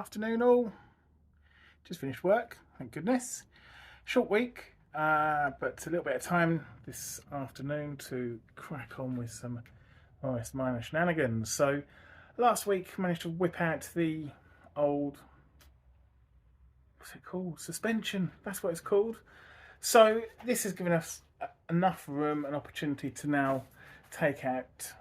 Afternoon all. Just finished work, thank goodness. Short week, but a little bit of time this afternoon to crack on with some minor shenanigans. So last week managed to whip out the old, what's it called? Suspension, that's what it's called. So this has given us enough room and opportunity to now take out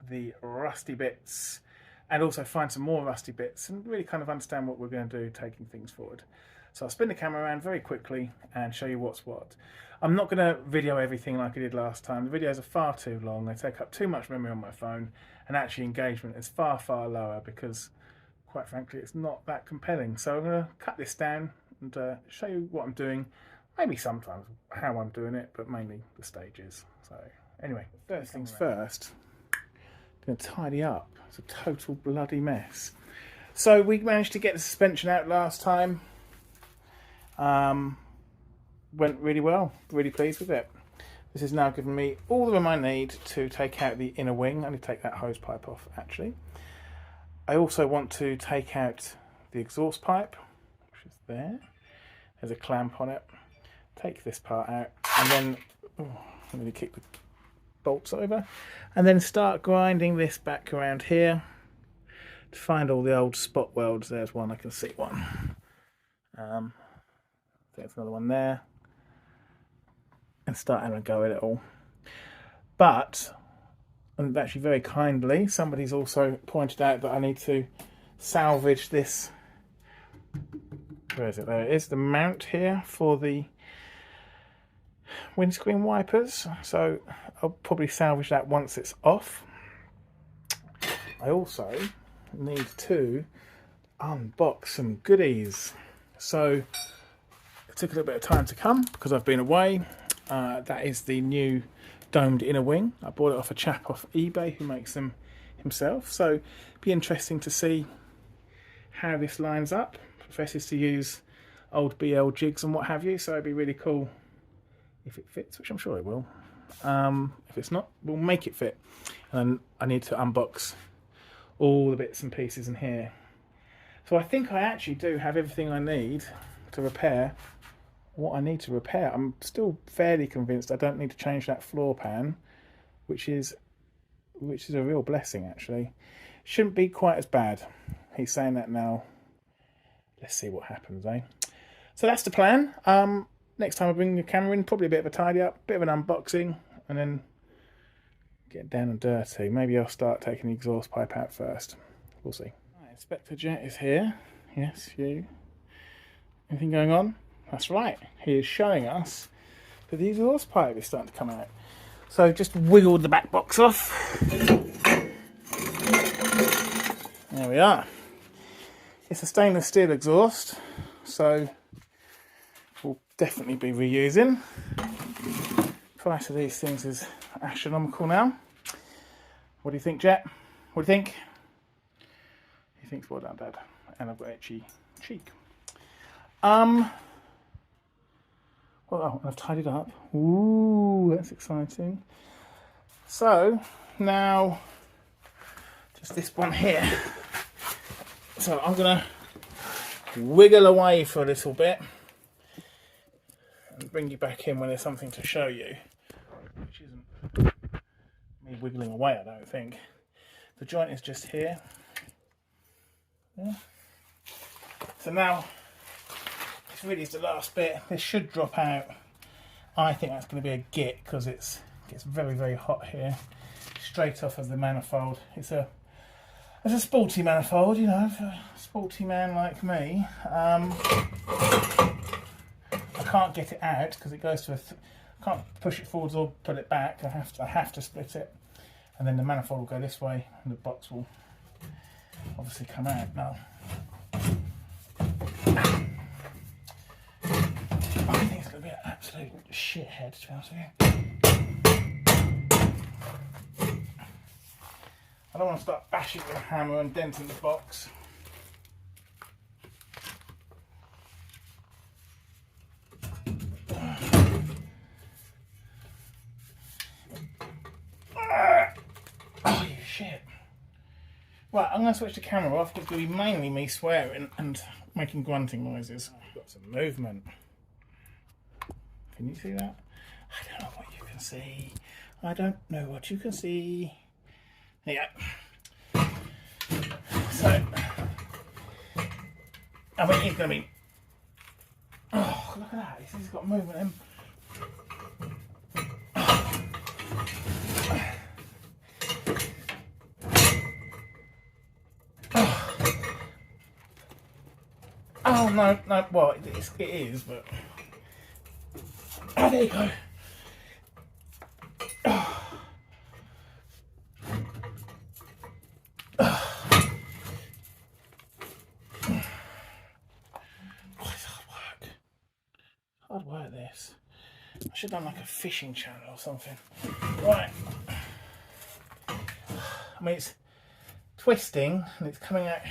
the rusty bits and also find some more rusty bits and really kind of understand what we're going to do taking things forward. So I'll spin the camera around very quickly and show you what's what. I'm not going to video everything like I did last time. The videos are far too long, they take up too much memory on my phone, and actually engagement is far lower because quite frankly it's not that compelling. So I'm going to cut this down and show you what I'm doing, maybe sometimes how I'm doing it, but mainly the stages. So anyway, first things first, I'm going to tidy up. It's a total bloody mess. So we managed to get the suspension out last time. Went really well, really pleased with it. This has now given me all the room I need to take out the inner wing. I need to take that hose pipe off actually. I also want to take out the exhaust pipe, which is there. There's a clamp on it. Take this part out and then I'm going to kick the bolts over and then start grinding this back around here to find all the old spot welds. There's one, I can see one. There's another one there, and start having a go at it all. But, and actually very kindly, somebody's also pointed out that I need to salvage this. Where is it? There it is, the mount here for the windscreen wipers. So I'll probably salvage that once it's off. I also need to unbox some goodies. So it took a little bit of time to come because I've been away. That is the new domed inner wing. I bought it off a chap off eBay who makes them himself. So it'd be interesting to see how this lines up. Professes to use old BL jigs and what have you. So it'd be really cool if it fits, which I'm sure it will. If it's not, we'll make it fit. And I need to unbox all the bits and pieces in here. So I think I actually do have everything I need to repair what I need to repair. I'm still fairly convinced I don't need to change that floor pan, which is a real blessing actually. Shouldn't be quite as bad. He's saying that now. Let's see what happens, eh? So that's the plan. Next time I bring the camera in, probably a bit of a tidy up, bit of an unboxing, and then get down and dirty. Maybe I'll start taking the exhaust pipe out first. We'll see. Right, Inspector Jet is here. Yes, you. Anything going on? That's right. He is showing us that the exhaust pipe is starting to come out. So just wiggled the back box off. There we are. It's a stainless steel exhaust, so we'll definitely be reusing. Price of these things is astronomical now. What do you think, Jet? What do you think? He thinks well done, Dad. And I've got itchy cheek. Well, oh, I've tidied up. Ooh, that's exciting. So now, just this one here. So I'm gonna wiggle away for a little bit and bring you back in when there's something to show you, which isn't me wiggling away, I don't think. The joint is just here. Yeah. So now this really is the last bit. This should drop out. I think that's going to be a git because it gets very hot here, straight off of the manifold. It's a sporty manifold, you know, for a sporty man like me. I can't get it out because it goes to I can't push it forwards or put it back. I have to split it, and then the manifold will go this way, and the box will obviously come out now. I think it's going to be an absolute shithead, to be honest with you. I don't want to start bashing with a hammer and denting the box. Oh, you shit. Right, I'm going to switch the camera off because it's going to be mainly me swearing and making grunting noises. I've got some movement. Can you see that? I don't know what you can see. I don't know what you can see. There you go. So, I mean, it's going to be... Oh, look at that. This has got movement in. Oh, no, no, well, it is, but... Oh, there you go. Oh. Oh. Oh, it's hard work. Hard work, this. I should have done like a fishing channel or something. Right. I mean, it's twisting and it's coming out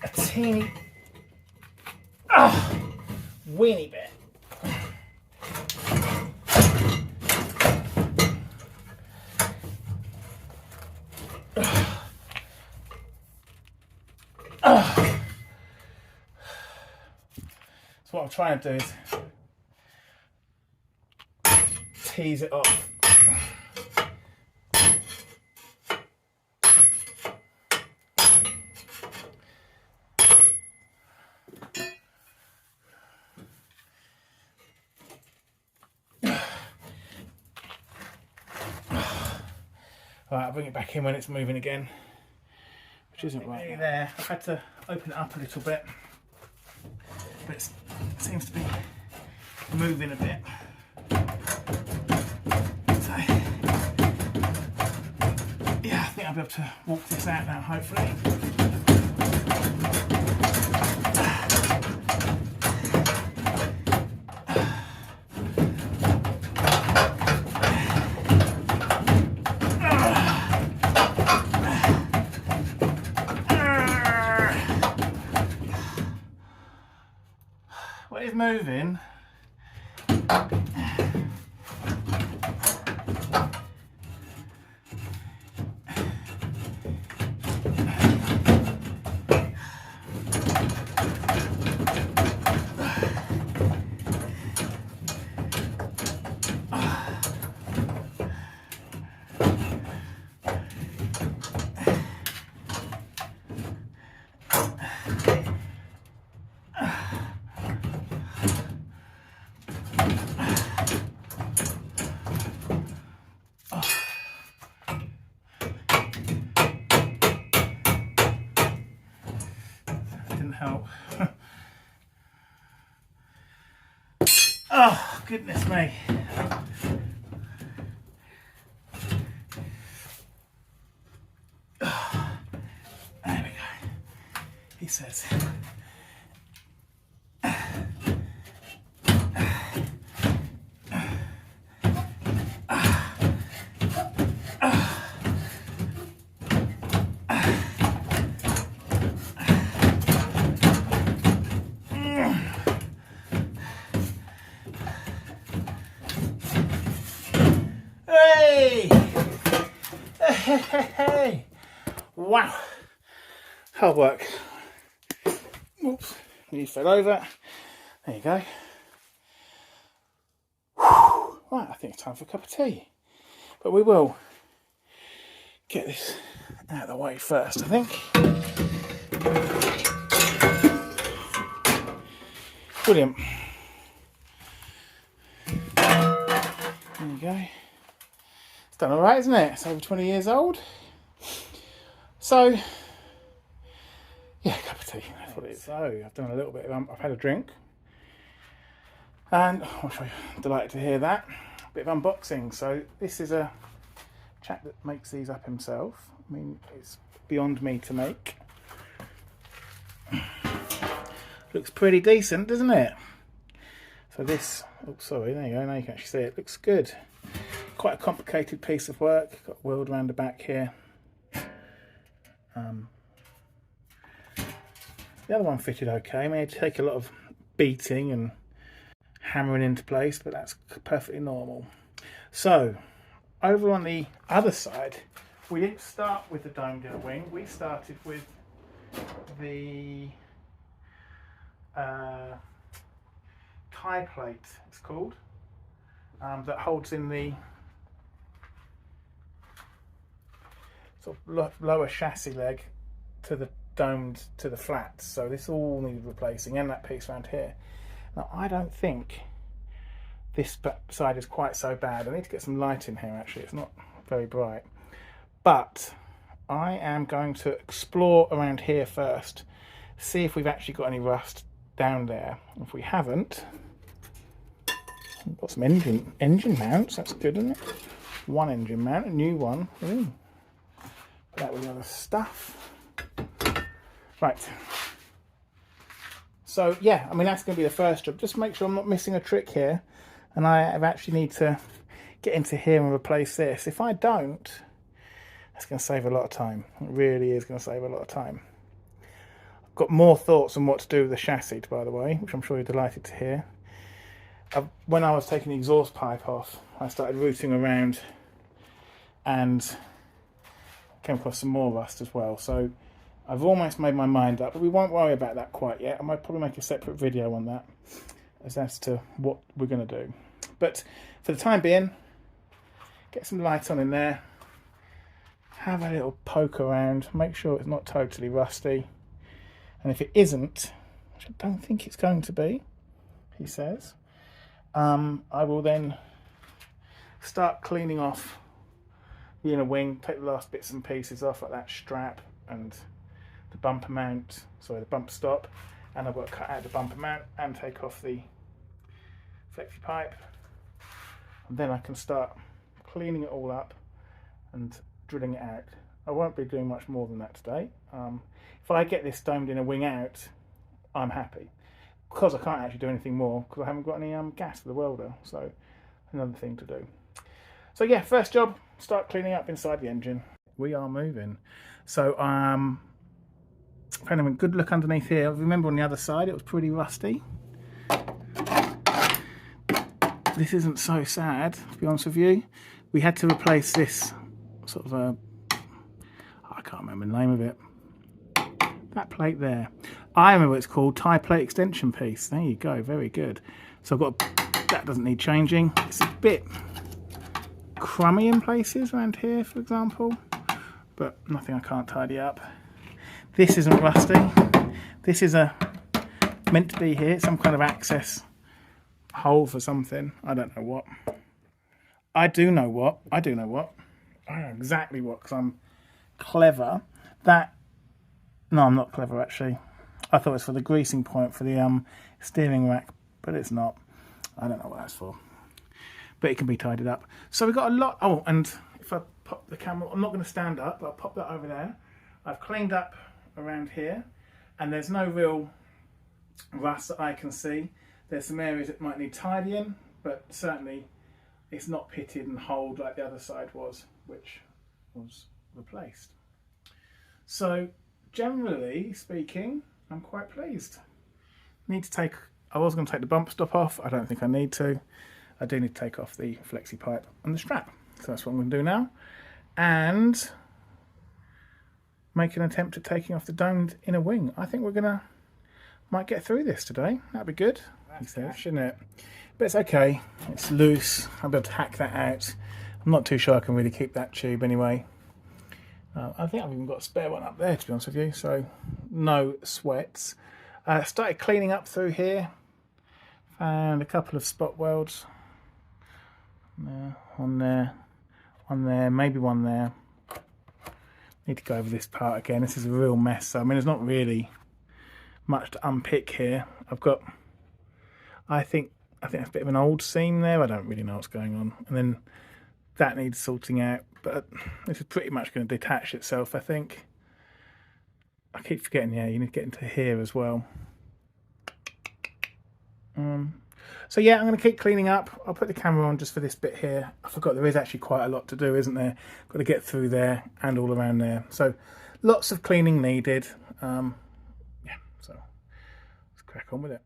a teeny... weeny bit. So what I'm trying to do is tease it off. Right, I'll bring it back in when it's moving again, which isn't right now. There, I've had to open it up a little bit, but it seems to be moving a bit. So, yeah, I think I'll be able to walk this out now, hopefully. Well, it's moving. Help. Oh, goodness me. Oh, there we go. He says. Hey! Wow! Hard work. Oops, you fell over. There you go. Whew. Right, I think it's time for a cup of tea. But we will get this out of the way first, I think. Brilliant. There you go. It's done alright, isn't it? It's over 20 years old. So, yeah, a cup of tea. That's what it is. So, I've done a little bit of, I've had a drink. And I'm delighted to hear that. A bit of unboxing. So, this is a chap that makes these up himself. I mean, it's beyond me to make. Looks pretty decent, doesn't it? So this, oh sorry, there you go, now you can actually see it. Looks good. Quite a complicated piece of work. Got a weld around the back here. The other one fitted okay. I mean, it take a lot of beating and hammering into place, but that's perfectly normal. So, over on the other side, we didn't start with the domed inner wing. We started with the tie plate, it's called, that holds in the sort of lower chassis leg to the domed to the flats. So this all needed replacing, and that piece around here. Now I don't think this side is quite so bad. I need to get some light in here actually, it's not very bright. But I am going to explore around here first, see if we've actually got any rust down there. If we haven't, we've got some engine mounts, that's good, isn't it? One engine mount, a new one. Ooh. That with the other stuff. Right. So yeah, I mean that's going to be the first job. Just make sure I'm not missing a trick here, and I actually need to get into here and replace this. If I don't, that's going to save a lot of time. It really is going to save a lot of time. I've got more thoughts on what to do with the chassis, by the way, which I'm sure you're delighted to hear. When I was taking the exhaust pipe off, I started rooting around and came across some more rust as well. So I've almost made my mind up, but we won't worry about that quite yet. I might probably make a separate video on that as to what we're going to do. But for the time being, get some light on in there, have a little poke around, make sure it's not totally rusty, and if it isn't, which I don't think it's going to be, he says, I will then start cleaning off the inner wing, take the last bits and pieces off, like that strap and the bumper mount, sorry, the bump stop, and I've got to cut out the bumper mount and take off the flexi pipe, and then I can start cleaning it all up and drilling it out. I won't be doing much more than that today. If I get this domed inner wing out, I'm happy, because I can't actually do anything more because I haven't got any gas for the welder, so another thing to do. So yeah, first job, start cleaning up inside the engine. We are moving. So kind of a good look underneath here. Remember on the other side it was pretty rusty. This isn't so sad, to be honest with you. We had to replace this sort of I can't remember the name of it. That plate there. I remember what it's called, tie plate extension piece. There you go, very good. So I've got, that doesn't need changing. It's a bit crummy in places around here, for example, but nothing I can't tidy up. This isn't rusty. This is meant to be here, some kind of access hole for something. I don't know what. I do know what. I know exactly what, because I'm clever. No, I'm not clever actually. I thought it was for the greasing point for the steering rack, but it's not. I don't know what that's for, but it can be tidied up. So we've got a lot. Oh, and if I pop the camera, I'm not going to stand up, but I'll pop that over there. I've cleaned up around here, and there's no real rust that I can see. There's some areas that might need tidying, but certainly it's not pitted and holed like the other side was, which was replaced. So generally speaking, I'm quite pleased. I was going to take the bump stop off. I don't think I need to. I do need to take off the flexi pipe and the strap. So that's what I'm going to do now. And make an attempt at taking off the domed inner wing. I think might get through this today. That'd be good. That's gash, shouldn't it? But it's okay. It's loose. I'll be able to hack that out. I'm not too sure I can really keep that tube anyway. I think I've even got a spare one up there, to be honest with you, so no sweats. Started cleaning up through here. Found a couple of spot welds. One there, maybe one there. Need to go over this part again. This is a real mess. So, I mean, there's not really much to unpick here. I think that's a bit of an old seam there. I don't really know what's going on. And then that needs sorting out. But this is pretty much going to detach itself, I think. I keep forgetting, yeah, you need to get into here as well. So yeah, I'm going to keep cleaning up. I'll put the camera on just for this bit here. I forgot there is actually quite a lot to do, isn't there? Got to get through there and all around there. So lots of cleaning needed. Yeah, so let's crack on with it.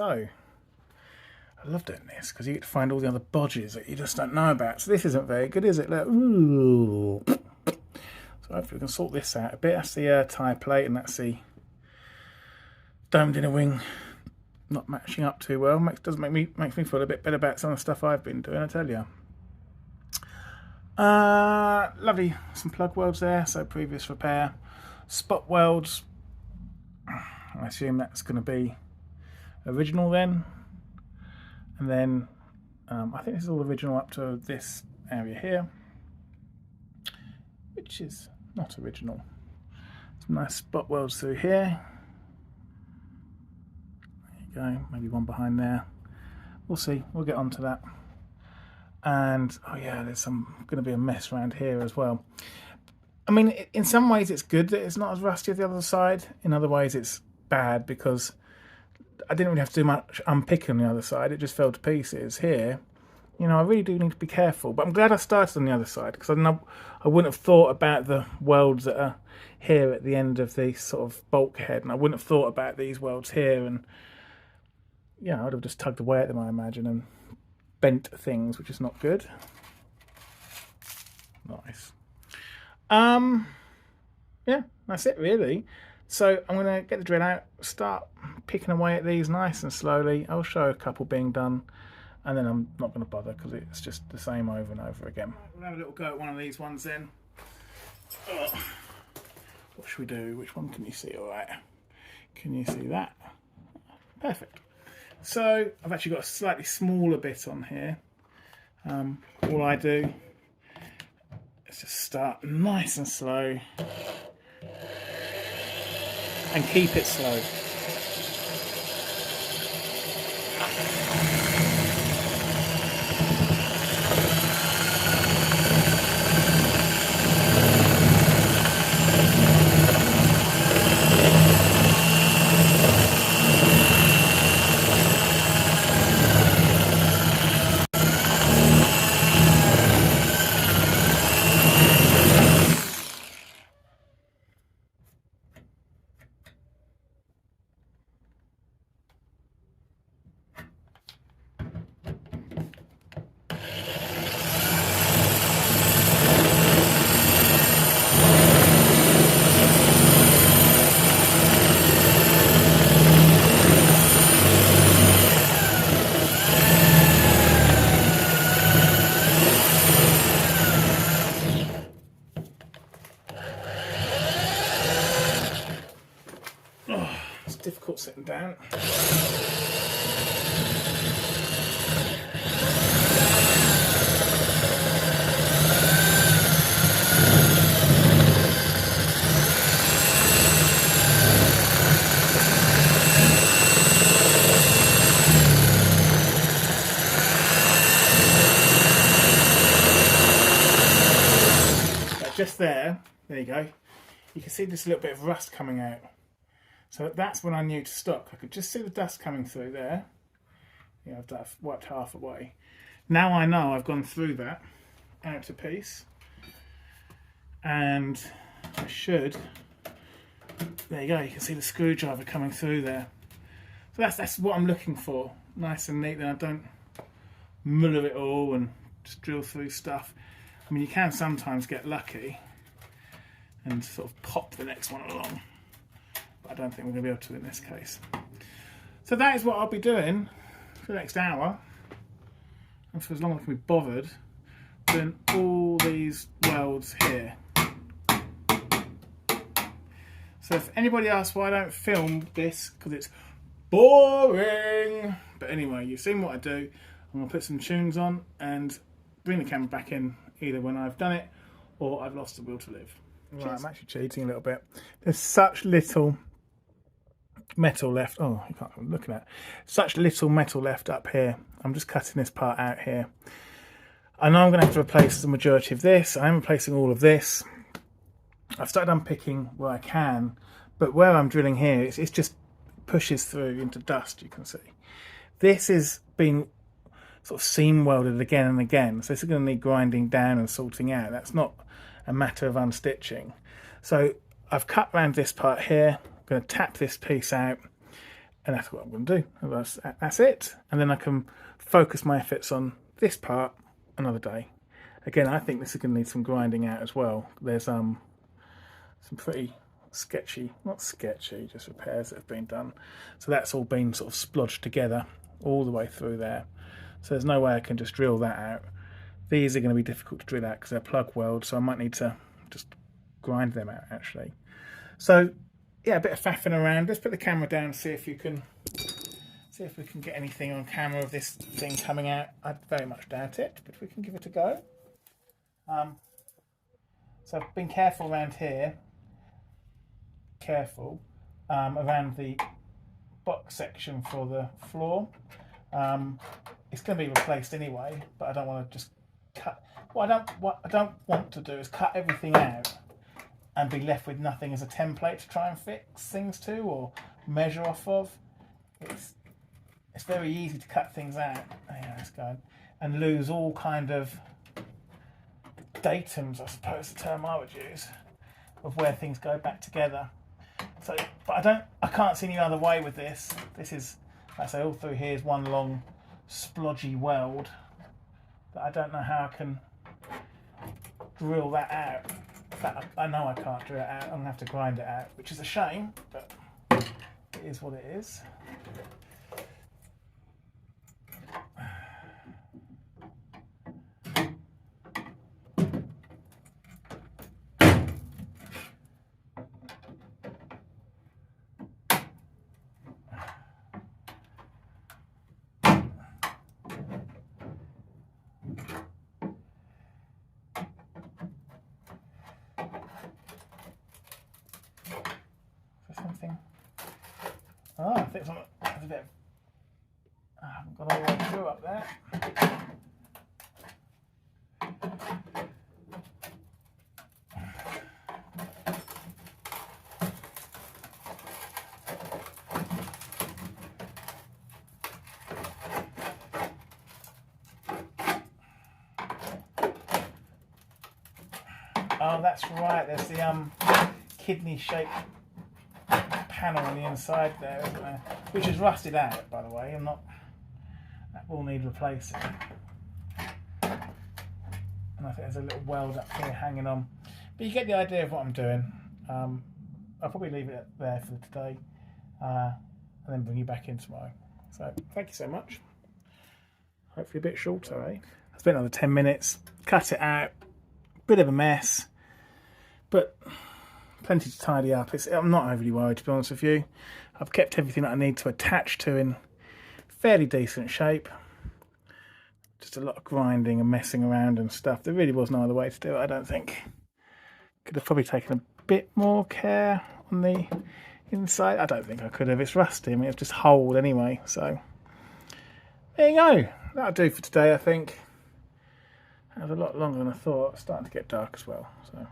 So I love doing this because you get to find all the other bodges that you just don't know about. So this isn't very good, is it? Look, ooh. So hopefully we can sort this out a bit. That's the tyre plate, and that's the domed inner wing not matching up too well. Makes me feel a bit better about some of the stuff I've been doing, I tell you. Lovely, some plug welds there, so previous repair. Spot welds, I assume that's going to be original then. And then I think this is all original up to this area here, which is not original. Some nice spot welds through here. There you go, maybe one behind there. We'll see, we'll get onto that. And oh yeah, there's going to be a mess around here as well. I mean, in some ways it's good that it's not as rusty as the other side. In other ways it's bad because I didn't really have to do much unpicking on the other side. It just fell to pieces. Here, you know, I really do need to be careful. But I'm glad I started on the other side because I wouldn't have thought about the welds that are here at the end of the sort of bulkhead, and I wouldn't have thought about these welds here. And yeah, I'd have just tugged away at them, I imagine, and bent things, which is not good. Nice. Yeah, that's it really. So I'm going to get the drill out, start picking away at these nice and slowly. I'll show a couple being done, and then I'm not going to bother because it's just the same over and over again. We'll have a little go at one of these ones then. What should we do? Which one can you see all right? Can you see that? Perfect. So I've actually got a slightly smaller bit on here. All I do is just start nice and slow and keep it slow. It's difficult sitting down. Just there you go. You can see just a little bit of rust coming out. So that's when I knew to stop. I could just see the dust coming through there. Yeah, I've wiped half away. Now I know I've gone through that out to piece. And I should, there you go, you can see the screwdriver coming through there. So that's what I'm looking for. Nice and neat, then I don't muller it all and just drill through stuff. I mean, you can sometimes get lucky and sort of pop the next one along, but I don't think we're going to be able to in this case. So that is what I'll be doing for the next hour, and for as long as I can be bothered, doing all these welds here. So if anybody asks why I don't film this, because it's boring. But anyway, you've seen what I do. I'm going to put some tunes on and bring the camera back in either when I've done it or I've lost the will to live. Right, I'm actually cheating a little bit. There's such little metal left. Oh, you can't, I'm looking at such little metal left up here. I'm just cutting this part out here. I know I'm going to have to replace the majority of this. I'm replacing all of this. I've started unpicking where I can, but where I'm drilling here, it's just pushes through into dust, you can see. This has been sort of seam welded again and again, so this is going to need grinding down and sorting out. That's not a matter of unstitching. So I've cut around this part here. I'm going to tap this piece out And that's what I'm going to do. That's it. And then I can focus my efforts on this part another day. Again, I think this is going to need some grinding out as well. There's some pretty sketchy, not sketchy, just repairs that have been done. So that's all been sort of splodged together all the way through there. So there's no way I can just drill that out. These are going to be difficult to drill out because they're plug welds, so I might need to just grind them out actually. So yeah, a bit of faffing around. Let's put the camera down and see if we can get anything on camera of this thing coming out. I very much doubt it, but we can give it a go. So I've been careful around here, around the box section for the floor. It's going to be replaced anyway, but I don't want to just cut. What I don't want to do is cut everything out and be left with nothing as a template to try and fix things to or measure off of. It's very easy to cut things out. Yeah, it's going and lose all kind of datums, I suppose the term I would use, of where things go back together. So, but I can't see any other way with this. This is, like I say, all through here is one long splodgy weld that I don't know how I can drill that out. In fact, I know I can't drill it out. I'm going to have to grind it out, which is a shame, but it is what it is. Something. Oh, I think there's a bit of, I haven't got all the way through up there. Oh, that's right. There's the kidney-shaped panel on the inside there, isn't there? Which is rusted out, by the way. That will need replacing. And I think there's a little weld up here hanging on. But you get the idea of what I'm doing. I'll probably leave it there for today, and then bring you back in tomorrow. So thank you so much. Hopefully a bit shorter, eh? I spent another 10 minutes, cut it out. Bit of a mess, but plenty to tidy up. I'm not overly worried, to be honest with you. I've kept everything that I need to attach to in fairly decent shape. Just a lot of grinding and messing around and stuff. There really was no other way to do it, I don't think. Could have probably taken a bit more care on the inside. I don't think I could have. It's rusty. I mean, it's just holed anyway. So there you go. That'll do for today, I think. That was a lot longer than I thought. It's starting to get dark as well. So.